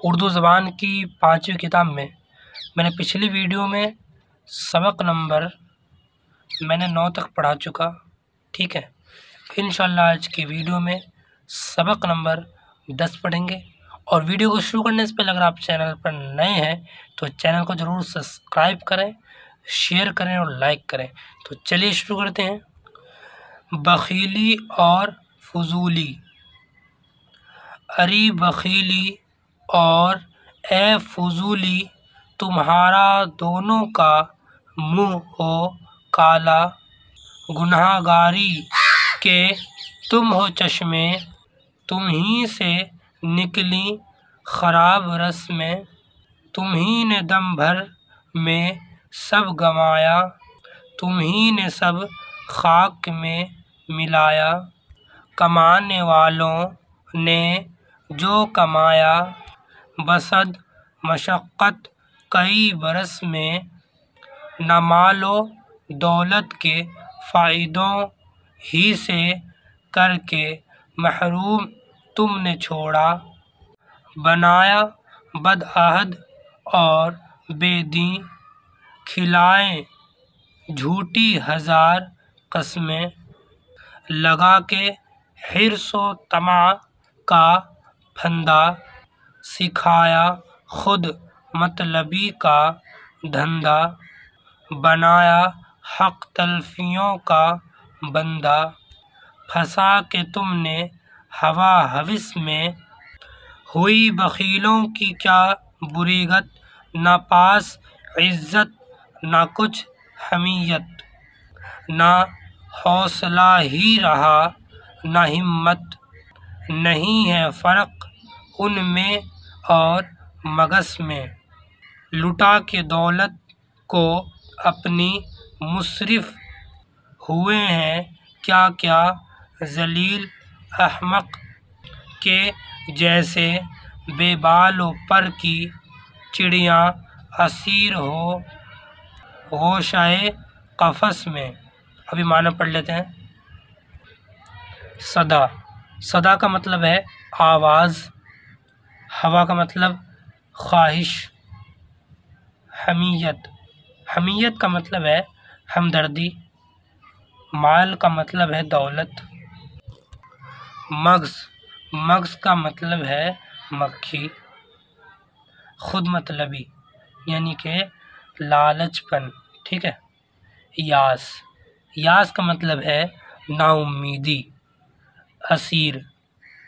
उर्दू ज़बान की 5वीं किताब में मैंने पिछली वीडियो में सबक नंबर 9 तक पढ़ा चुका। ठीक है, इंशाअल्लाह आज की वीडियो में सबक नंबर 10 पढ़ेंगे। और वीडियो को शुरू करने से पहले अगर आप चैनल पर नए हैं तो चैनल को ज़रूर सब्सक्राइब करें, शेयर करें और लाइक करें। तो चलिए शुरू करते हैं। बखीली और फजूली। अरे बखीली और ए फजूली, तुम्हारा दोनों का मुँह हो काला। गुनाहगारी के तुम हो चश्मे, तुम ही से निकली ख़राब रस में। तुम ही ने दम भर में सब गंवाया, तुम ही ने सब खाक में मिलाया। कमाने वालों ने जो कमाया, बसद मशक्क़त कई बरस में। न मालो दौलत के फ़ायदों ही से करके महरूम तुमने छोड़ा। बनाया बदअहद और बेदीन, खिलाएं झूठी हज़ार कसमें। लगा के हिर्सो तमा का फंदा, सिखाया खुद मतलबी का धंधा। बनाया हक़ तलफियों का बंदा, फंसा के तुमने हवा हविस में। हुई बखीलों की क्या बुरीगत, न पास इज़्ज़त न कुछ हमीयत। न हौसला ही रहा न हिम्मत, नहीं है फ़र्क उनमें और मगस में। लुटा के दौलत को अपनी मुसरिफ़ हुए हैं क्या क्या ज़लील अहमक़ के जैसे। बेबालों पर की चिड़ियाँ असीर हो गोशाए क़फ़स में। अभी माना पढ़ लेते हैं। सदा। सदा का मतलब है आवाज़। हवा का मतलब ख्वाहिश। हमीयत। हमीयत का मतलब है हमदर्दी। माल का मतलब है दौलत। मग़ज़। मग़ज़ का मतलब है मक्खी। खुद मतलबी यानी कि लालचपन। ठीक है। यास। यास का मतलब है नाउम्मीदी। असीर।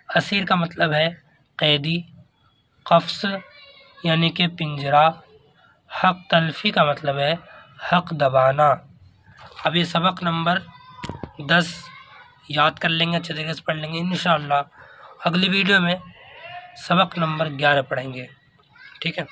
असीर का मतलब है कैदी। क़फ़्स यानी कि पिंजरा। हक़ तलफ़ी का मतलब है हक़ दबाना। अब ये सबक नंबर 10 याद कर लेंगे, अच्छे तरीके से पढ़ लेंगे। इंशाअल्लाह अगली वीडियो में सबक नंबर 11 पढ़ेंगे। ठीक है।